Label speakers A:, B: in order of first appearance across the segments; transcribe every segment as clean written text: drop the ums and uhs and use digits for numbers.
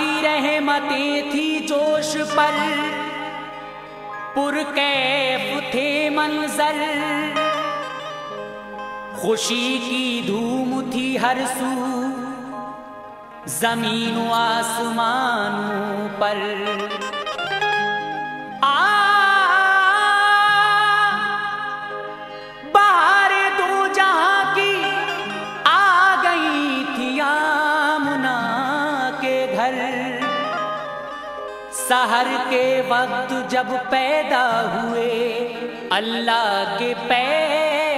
A: की रहमतें थी जोश पर, पुरकैफ थे मंजर, खुशी की धूम थी हर सू जमीन व आसमानों पर। बहारे दो जहां की आ गई थी आमुना के घर। सहर के वक्त जब पैदा हुए अल्लाह के पैगंबर।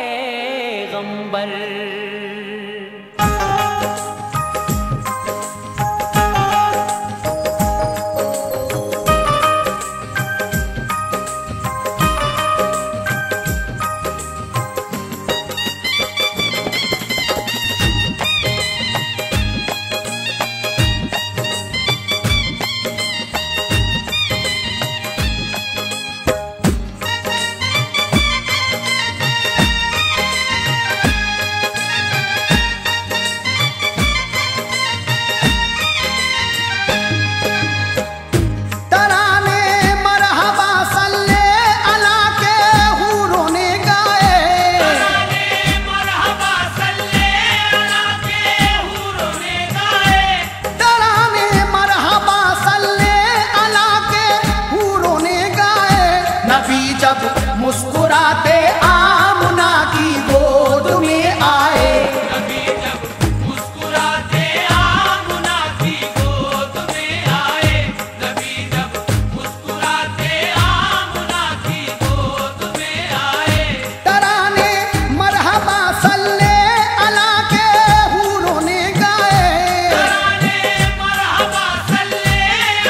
B: मुस्कुराते आमुना की गोद में आए।
C: नबी जब मुस्कुराते आमुना की गोद में आए। नबी जब मुस्कुराते आमुना की गोद में आए।
B: तराने मरहबा सल्ले अला के हूरों ने गाए।
C: तराने मरहबा सल्ले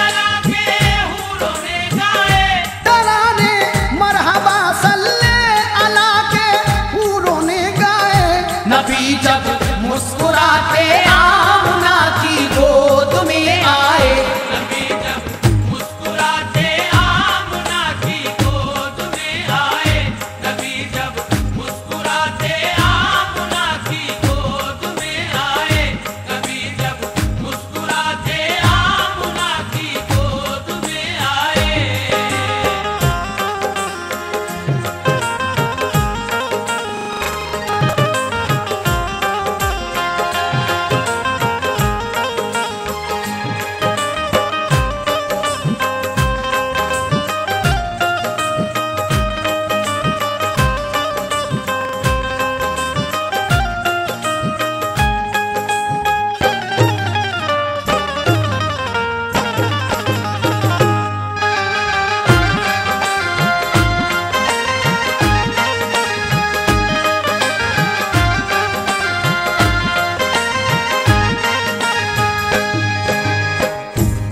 C: अला के हूरों ने गाए।
B: तराने मरहबा सल्ले अला के हूरों ने गाए। नबी जब मुस्कुराते आमुना की गोद में आए।
C: नबी जब मुस्कुराते आमुना की गोद में आए। नबी जब मुस्कुराते आमुना की गोद में आए। नबी जब मुस्कुराते आमुना की गोद में आए।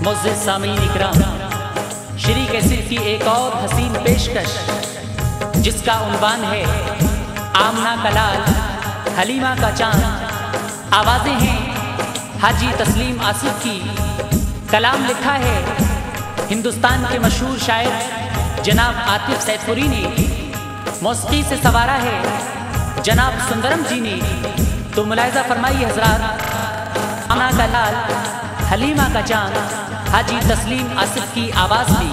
A: मुअज़्ज़िज़ सामीन इकराम, श्री कैसेट की एक और हसीन पेशकश जिसका उन्वान है आमना का लाल, हलीमा का चांद। आवाज़ें हैं हाजी तस्लीम आसिफ की, कलाम लिखा है हिंदुस्तान के मशहूर शायर जनाब आतिफ सैदपुरी ने, मौसीकी से सवारा है जनाब सुंदरम जी ने। तो मुलाहिज़ा फरमाइए हज़रात, आमना का लाल, हलीमा का चांद, हाजी तस्लीम आसिफ की आवाज में।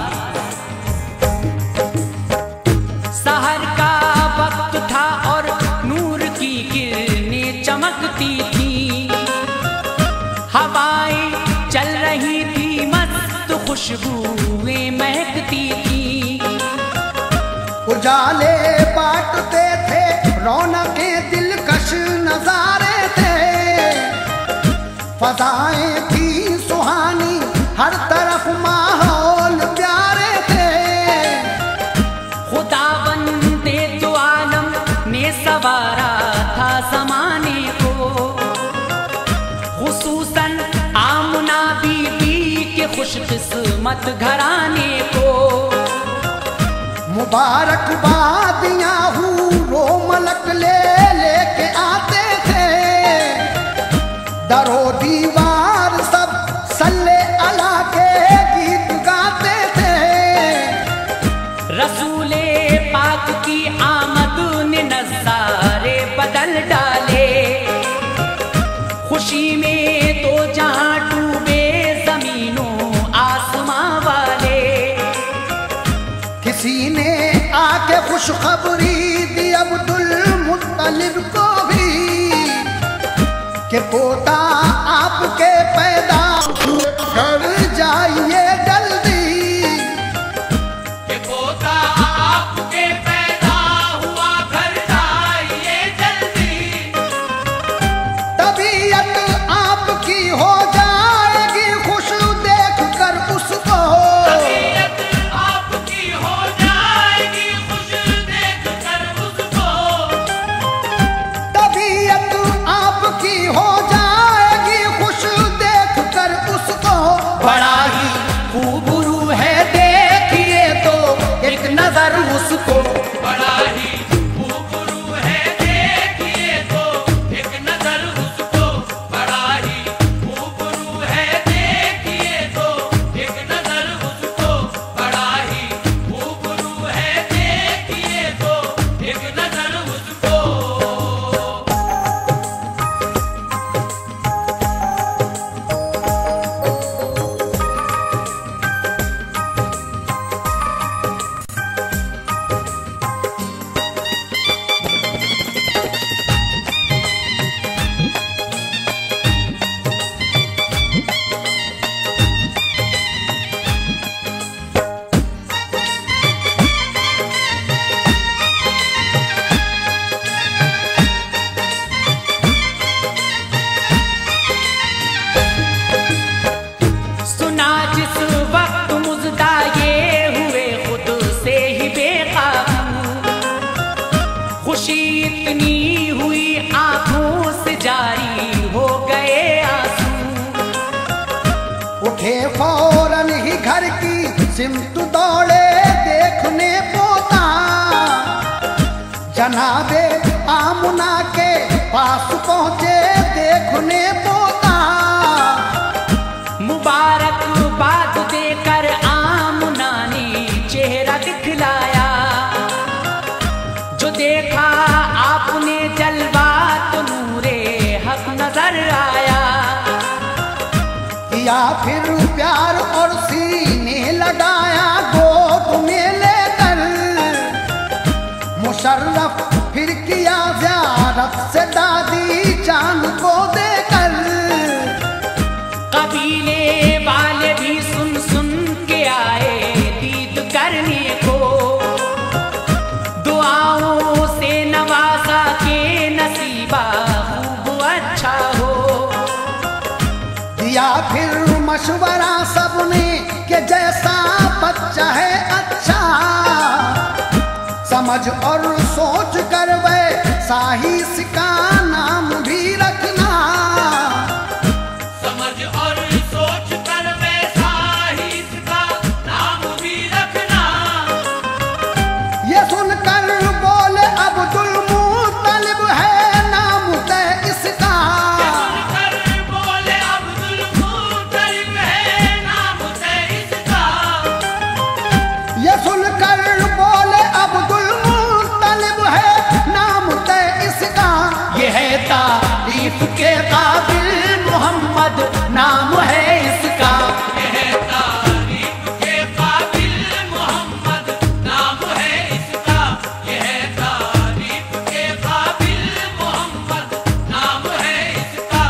A: सहर का वक्त था और नूर की किरणें चमकती थी। हवाएं चल रही थी, मस्त खुशबुएं महकती थी।
B: उजाले बांटते थे, रौनकें दिलकश नजारे थे। फजाएं थी सुहानी, हर तरफ माहौल प्यारे थे।
A: खुदावंदे दो आलम ने सवारा था ज़माने को, खुसूसन आमना बीबी के खुशकिस्मत घराने को।
B: मुबारकबादियाँ हूरो मलक ले लेके आते थे। दरो दीवार सब सल्ले अला के गीत गाते थे।
A: रसूले पाक की आमद ने नज़ारे बदल डाले। खुशी में तो जहाँ डूबे ज़मीनों
B: खुशखबरी दी अब्दुल मुत्तलिब को भी कि पोता आपके पैदा घर जाइए जल्दी,
C: कि पोता आपके पैदा हुआ घर जाइए जल्दी।
B: तबीयत आपकी हो जाएगी खुश देख कर उसको,
C: तबीयत आपकी हो जाएगी खुश देख कर उसको।
B: तबीयत आपकी हो जाएगी खुश देख कर उसको। बड़ा ही खूब रू है देखिए तो एक नजर उसको,
C: बड़ा ही खूबरू है देखिए तो एक नजर उसको। बड़ा ही खूबरू है देखिए तो एक नजर उसको। बड़ा ही खूबरू है देखिए तो एक नजर उसको।
A: सुना जिस वक्त मुज़दा ये हुए खुद से ही बेकाबू, खुशी इतनी हुई आंखों से जारी हो गए आंसू।
B: उठे फौरन ही घर की सिमत दौड़े देखने पोता, जनाबे आमुना के पास पहुंचे देखने पोता।
A: मुबारकबाद देकर आमना ने चेहरा दिखलाया, जो देखा आपने जलवा तो नूरे हक नजर आया।
B: किया फिर प्यार और सीने लगाया गोद में लेकर, मुशर्रफ फिर किया ज़ियारत से दादी जान को देकर।
A: कबीले वाले भी सुन सुन के आए दीद करने को, दुआओं से नवाजा के नसीबा खूब अच्छा हो।
B: दिया फिर मशवरा सबने कि जैसा बच्चा है अच्छा, समझ और सोच कर वैसा ही इसका नाम भी रखना।
C: समझ और सोच कर वैसा ही इसका नाम भी रखना।
B: ये सुनकर बोले अब्दुल मुत्तलिब है नाम तय इसका।
C: सुनकर बोले अब्दुल मुत्तलिब है नाम है इसका।
B: ये सुनकर बोले अब्दुल मुत्तलिब है नाम तय इसका। ये है तारीफ के काबिल मोहम्मद नाम है इसका।
C: यह तारीफ के काबिल मोहम्मद नाम है इसका। यह तारीफ के काबिल मोहम्मद नाम है इसका।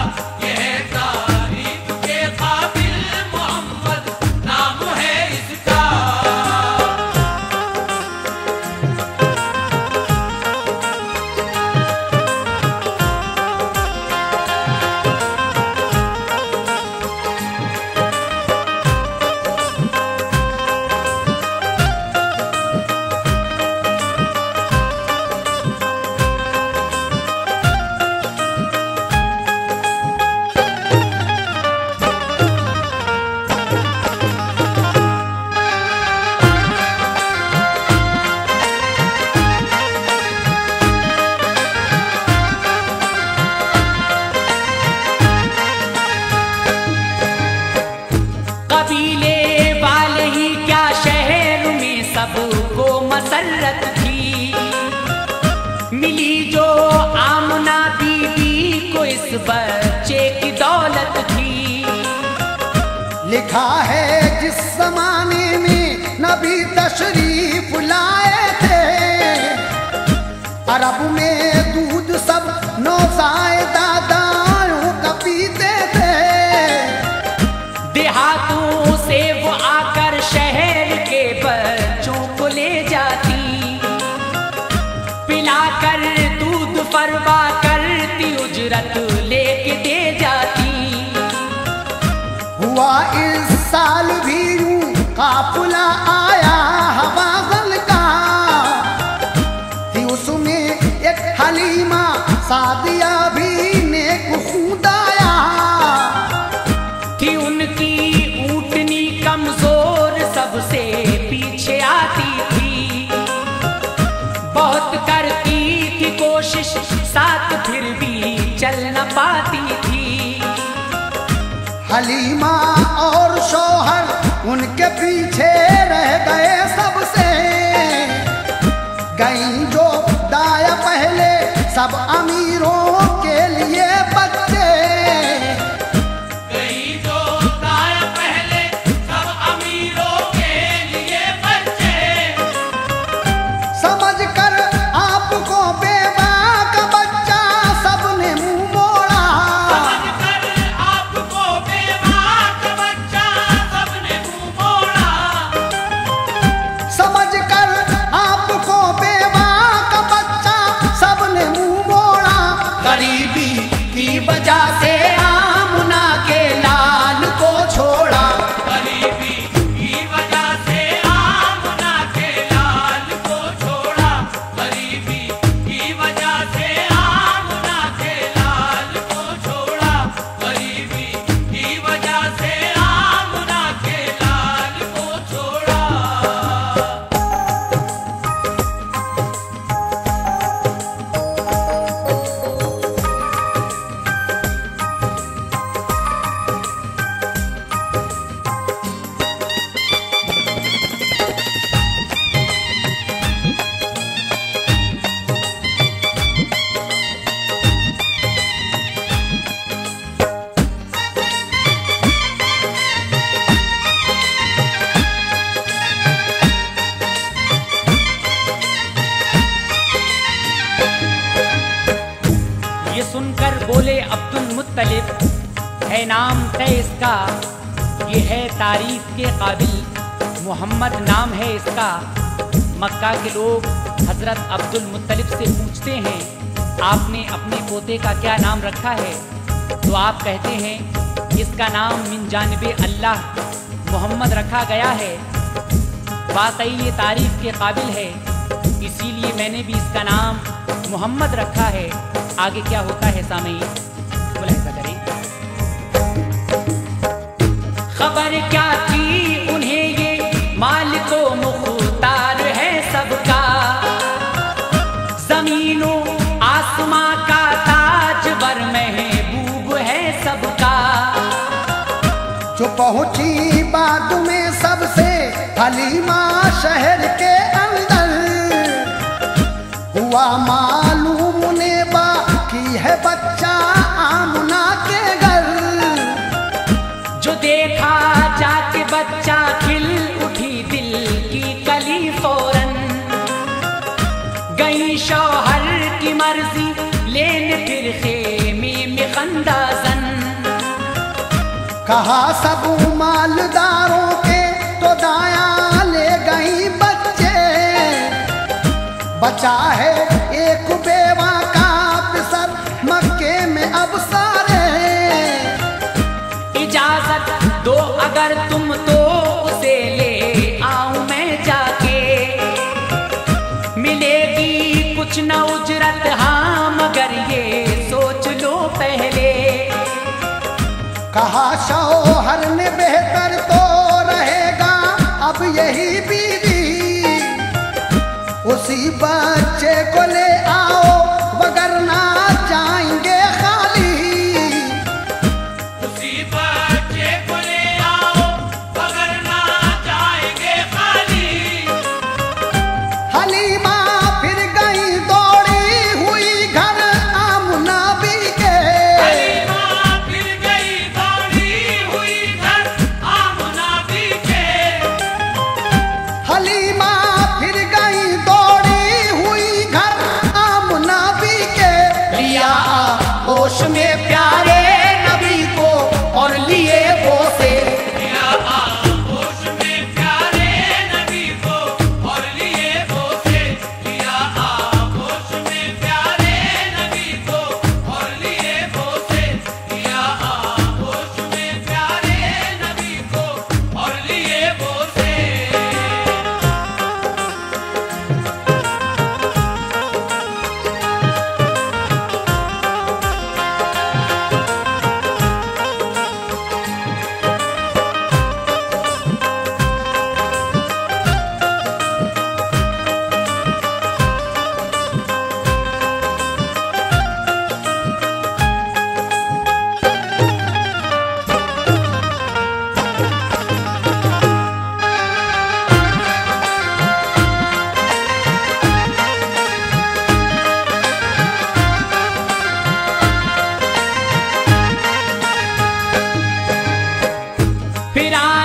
C: यह तारीफ के काबिल मोहम्मद नाम है इसका। मसरत थी, मिली जो आमना बीबी को इस बच्चे की दौलत थी।
B: लिखा है जिस जमाने में नबी तशरीफ लाए थे, अरब में दूध सब नौज़ायदा दायों का पीते थे।
A: देहातों से वो आकर शहर के बच्चों को ले जाती, पिलाकर दूध फरवा करती उजरत लेके दे जाती।
B: हुआ इस साल भी यूं काफिला आया हवाज़न का, थी उसमें एक हलीमा सादिया भी नेक खुदाया।
A: थी उनकी ऊँटनी कमजोर सबसे पीछे आती थी, बहुत करती थी कोशिश साथ फिर भी चल न पाती थी।
B: हलीमा और शौहर उनके पीछे रह गए सबसे, गई जो दाया पहले सब अमीरों के लिए बच्चे।
C: गई जो दाया पहले सब अमीरों के लिए बच्चे।
B: समझ कर आपको बेवा का बच्चा सबने मुंह मोड़ा,
C: समझकर आपको बेबाक बच्चा सबने मुंह मोड़ा।
B: समझ कर आपको बेवा का बच्चा सबने मुंह मोड़ा। गरीबी की वजह से आमुना के लाल को छोड़ा,
C: गरीबी की वजह से आमना के लाल को छोड़ा। गरीबी की वजह से आमना के लाल को छोड़ा। गरीबी की वजह से आमना के लाल को छोड़ा।
A: ये सुनकर बोले अब्दुल मुत्तलिब, है नाम तय इसका, ये है तारीफ के काबिल, मोहम्मद नाम है इसका। मक्का के लोग हजरत अब्दुल मुत्तलिब से पूछते हैं, आपने अपने पोते का क्या नाम रखा है? तो आप कहते हैं, इसका नाम मिन जानिबे अल्लाह मोहम्मद रखा गया है। वाकई ये तारीफ के काबिल है, इसीलिए मैंने भी इसका नाम मोहम्मद रखा है। आगे क्या होता है सामईन, मुलाहिजा करें। खबर क्या थी उन्हें ये माल को मुख्तार है सबका, जमीनों आसमां का ताजवर महबूब है सबका।
B: जो पहुंची बाद में सबसे हलीमा शहर के अंदर, हुआ मालूम उन्हें बाकी है बच्चा आमुना के घर।
A: जो देखा जाके बच्चा खिल उठी दिल की कली फौरन, गई शौहर की मर्जी लेने फिर खेमे में खंदाजन।
B: कहा सब मालदारों के तो दाया ले गई बच्चे, बचा है एक बेवा का पिसर मक्के में अब सारे।
A: इजाजत दो अगर तुम तो उसे ले आऊं मैं जाके, मिलेगी कुछ न उजरत हाँ मगर ये सोच लो पहले।
B: कहा शौहर ने बेहतर तो रहेगा अब यही बीवी, उसी बच्चे को ले आओ वगरना जाएंगे खाली।
C: उसी बच्चे को ले आओ वगरना जाएंगे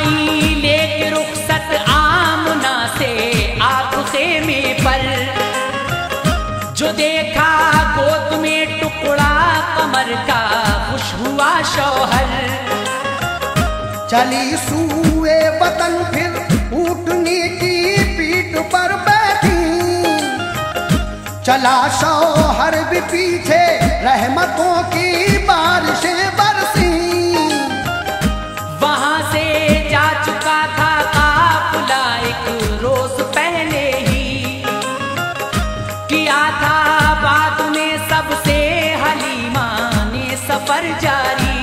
A: आई लेके रुखसत आमना से आग खेमे पर, जो देखा गोद में टुकड़ा कमर का खुश हुआ शौहर।
B: चली सूए वतन फिर ऊँटनी की पीठ पर बैठी, चला शौहर भी पीछे रहमतों की बारिशें बरसी।
A: वहां से जा चुका था काफिला एक रोज पहले ही, किया था बाद में सबसे हलीमा ने सफर जारी।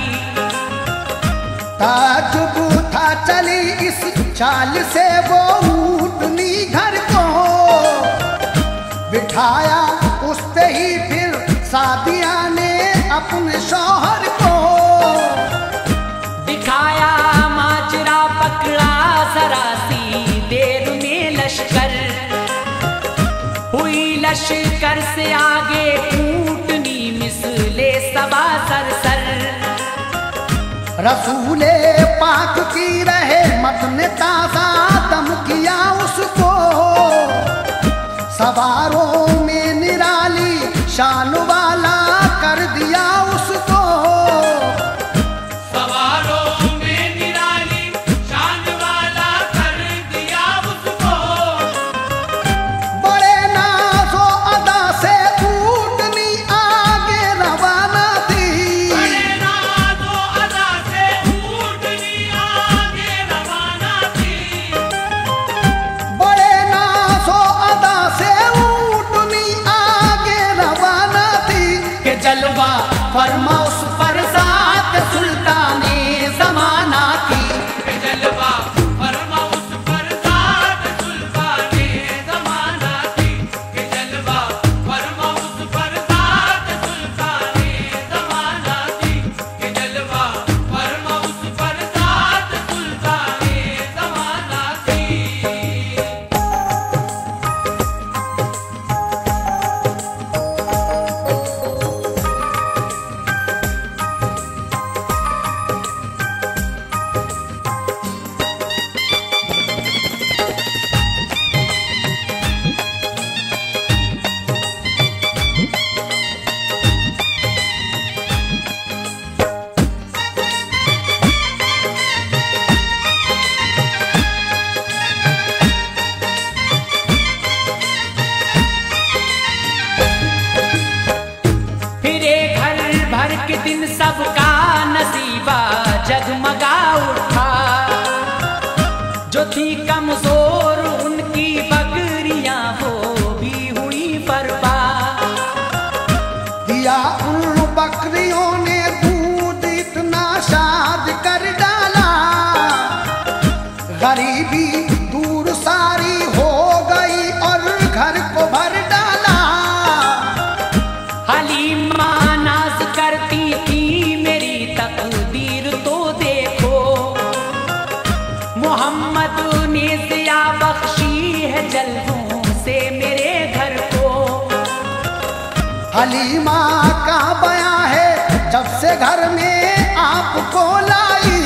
B: ताजुब था चली इस चाल से वो ऊँटनी घर को, बिठाया उस पे ही फिर सादिया ने अपने शौहर को।
A: दिखाया माजरा पकड़ा जरा सी देर में लश्कर, हुई लश्कर से आगे ऊँटनी मिसले सबा सरसर।
B: रसूले पाक की रहे मत ने ताज़ा दम किया उसको, सवारों में निराली शान वाला कर दिया उसको।
C: सवारों में निराली शान वाला कर दिया उसको।
B: बड़े नाज़ो अदा से ऊँटनी आगे रवाना थी,
C: बड़े नाज़ो अदा से ऊँटनी आगे रवाना थी।
B: बड़े नाज़ो अदा से ऊँटनी आगे रवाना थी।
A: के जलवा फरमा उस पर ज़ात सुल्ताने ज़माना की।
C: के जलवा फरमा उस पर ज़ात सुल्ताने ज़माना थी। के जलवा फरमा उस पर ज़ात सुल्ताने ज़माना थी। के जलवा फरमा उस पर ज़ात सुल्ताने ज़माना थी।
A: फिरे घर भर के दिन सबका नसीबा जगमगा उठा, जो थी कमजोर उनकी बकरियां वो भी हुई बर्बाद।
B: दिया उन बकरियों ने दूध इतना शाद कर डाला, गरीबी दूर सारी हो गई और घर को भर डाला।
A: हलीमा नाज करती थी मेरी तकदीर तो देखो, मोहम्मद ने ज़िया बख्शी है जल्दों से मेरे घर को।
B: हलीमा का बयां है जब से घर में आपको लाई,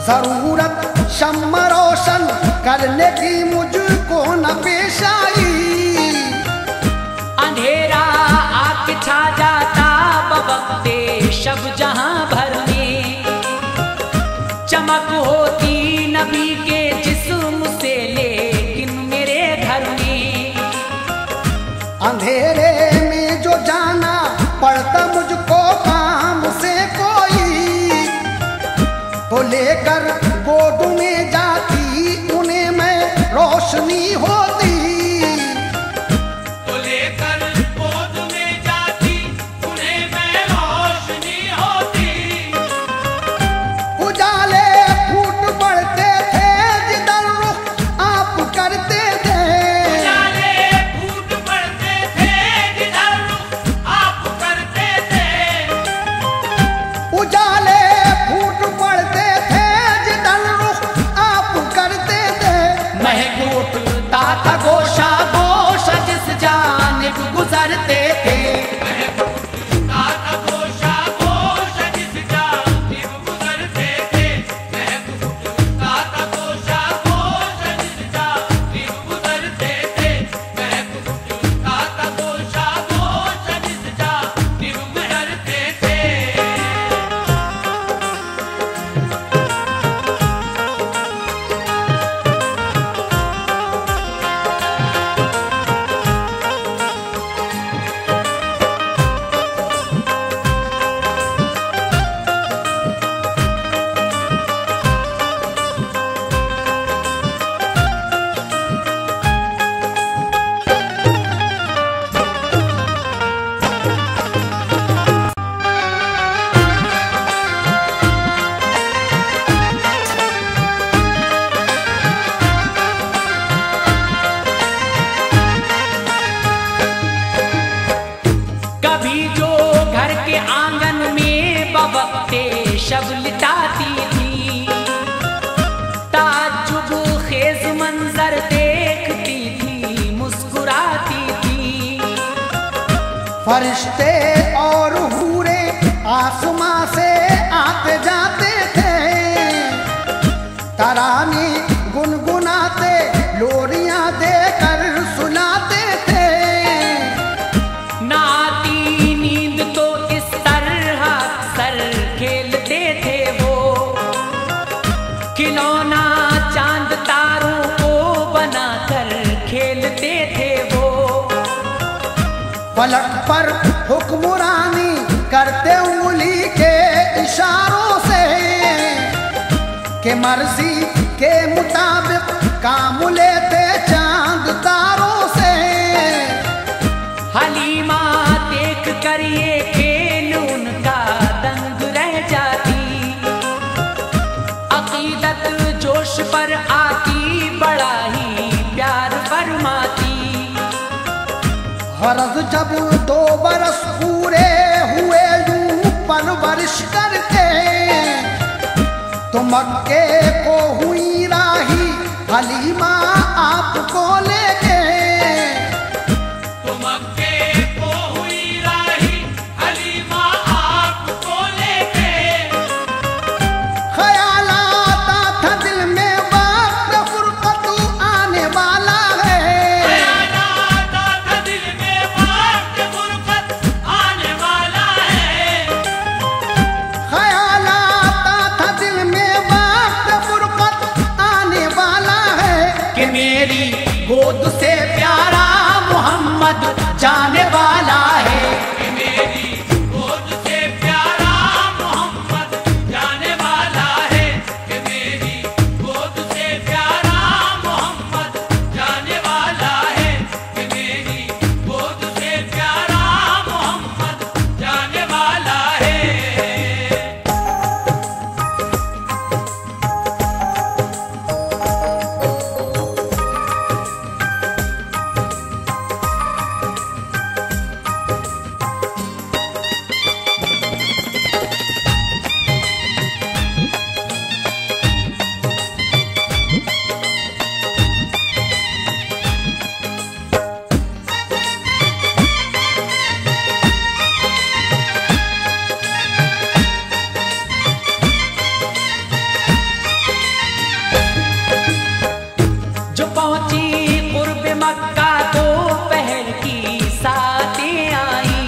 B: जरूरत शम्मा रोशन करने की मुझको न पेश आई।
A: अंधेरा आके छा जाता बवक्ते शब जहां भर में, चमक होती नबी के जिस्म से लेकिन मेरे घर में।
B: अंधेरे में जो जाना पड़ता मुझको काम से कोई, तो लेकर गोद में जाती उन्हें मैं रोशनी होती।
C: तो लेकर गोद में जाती उन्हें मैं रोशनी होती।
B: उजाले फूट पड़ते थे जिधर रुख आप करते थे,
C: उजाले फूट पड़ते थे जिधर रुख आप करते थे।
B: उजाले फूट पड़ते थे जिधर रुख आप करते थे।
A: महक उठता
B: फरिश्ते और हूरे आसमां से आते जाते थे, तराने गुनगुनाते लोरियां देकर सुनाते थे।
A: ना आती नींद तो इस तरह अक्सर खेलते थे वो, खिलौना चांद तारों को बनाकर खेलते थे वो।
B: पलक पर हुक्मरानी करते उंगली के इशारों से, के मर्जी के मुताबिक काम लेते चांद तारों से।
A: हलीमा देख कर ये खेल उनका दंग रह जाती, अकीदत जोश पर आती बड़ा ही प्यार फरमाती।
B: गरज जब 2 बरस पूरे हुए यूं परवरिश करके, तो मक्के को हुई राही हलीमा आपको लेके।
C: तो मक्के को हुई राही हलीमा आपको लेके।
B: ख्याल आता था दिल में वक्त फुरकत आने वाला है,
C: ख्याल आता था दिल में वक्त फुरकत आने वाला है।
B: ख्याल आता था दिल में वक्त फुरकत आने वाला है, कि मेरी गोद से प्यारा मोहम्मद जाने वाला है।
C: कि मेरी गोद से प्यारा मोहम्मद जाने वाला है। कि मेरी गोद से प्यारा मोहम्मद जाने वाला है। कि मेरी गोद से प्यारा मोहम्मद जाने वाला है।
A: जो पहुंची कुर्ब मक्का तो पहर की सातें आई,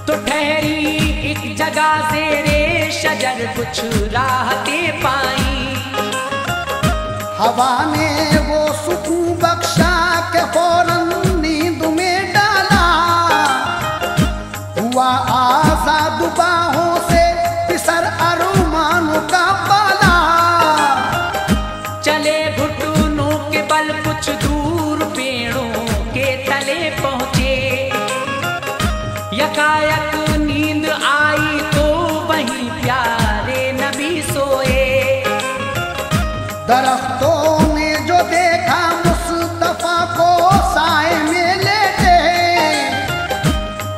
A: तो ठहरी एक जगह ज़ेरे शजर कुछ राहतें पाई।
B: हवा ने वो सुकून बख्शा के फौरन नींद में डाला, हुआ आजाद बाहों से पिसर अरमानों का पाला।
A: चले घुटनों के बल कुछ दूर पेड़ों के तले पहुंचे, यकायक नींद आई तो वहीं प्यारे नबी सोए।
B: दरख्तों ने जो देखा मुस्तफा को साए में लेटे,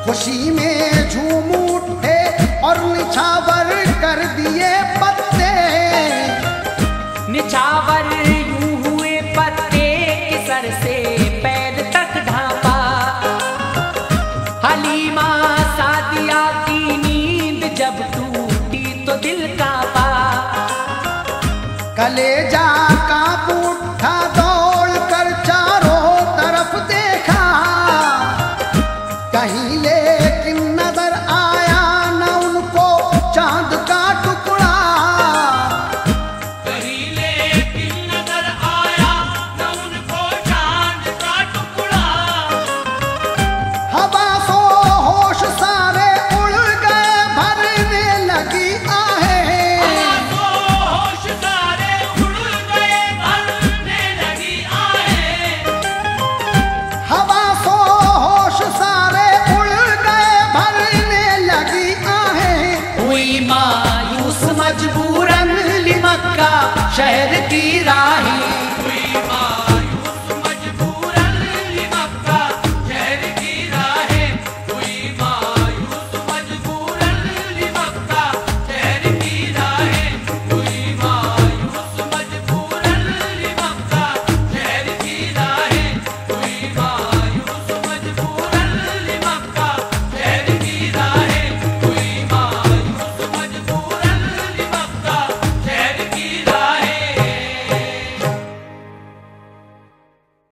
B: खुशी में झूम उठे और निछावर कर दिए पत्ते।
A: निछावर यूं हुए पत्ते के सर से पैर तक ढांपा। हलीमा सादिया की नींद जब टूटी तो दिल कांपा।
B: कलेजा कांप उठा, दौड़ कर चारों तरफ देखा, कहीं लेकिन नजर आया न उनको चांद का टुकड़ा।
C: कहीं लेकिन नजर आया न उनको चांद का टुकड़ा।
B: हवा सो होश सारे उड़ गए, भरने लगी आहें।
C: होश सारे उड़ गए, भरने लगी आहें।
B: हवा सो होश सारे उड़ गए, भरने लगी आहें।
A: हुई मायूस मजबूरन लिमक्का शहर की राही,